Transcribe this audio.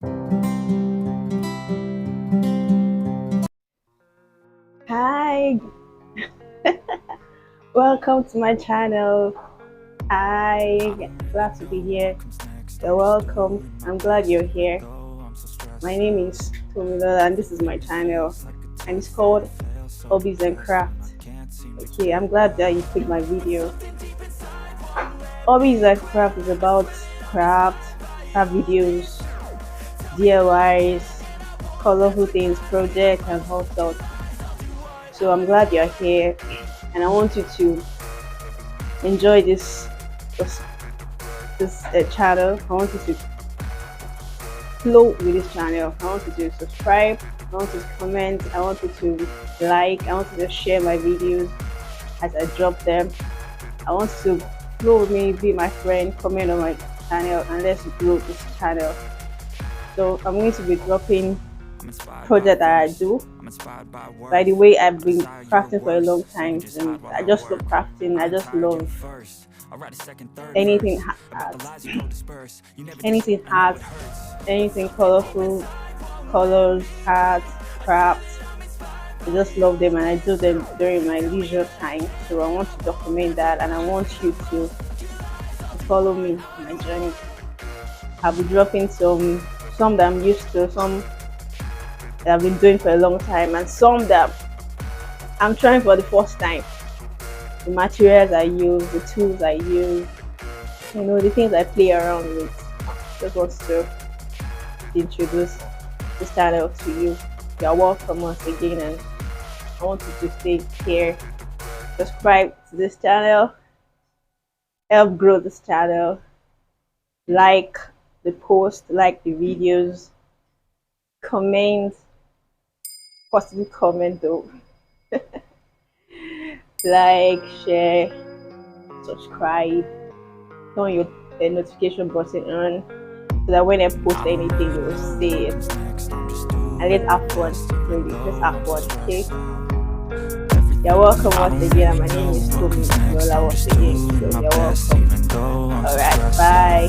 Hi, welcome to my channel. Glad to be here. You're welcome. I'm glad you're here. My name is Tomilola and this is my channel, and it's called Hubbies and Craft. Okay, I'm glad that you clicked my video. Hubbies and Craft is about craft videos, DIYs, colorful things, projects, and all sorts. So I'm glad you're here, and I want you to enjoy this channel. I want you to flow with this channel. I want you to subscribe. I want you to comment. I want you to like. I want you to share my videos as I drop them. I want you to flow with me, be my friend, comment on my channel, and let's grow this channel. So I'm going to be dropping project that I do. By the way, I've been crafting for a long time, and I just love crafting. I just love anything anything colorful, colors, arts, crafts. I just love them, and I do them during my leisure time. So I want to document that, and I want you to follow me on my journey. I'll be dropping some that I'm used to, some that I've been doing for a long time, and some that I'm trying for the first time. The materials I use, the tools I use, the things I play around with. Just want to introduce this channel to you. You're welcome once again, and I want you to stay here. Subscribe to this channel, help grow this channel, like the post, like the videos, comment, possibly comment though. Like, share, subscribe, turn your notification button on so that when I post anything you will see it. And let's have fun, really. Let's have fun, okay? You're welcome once again, and my name is Tomilola once again, so you're welcome. Alright, bye.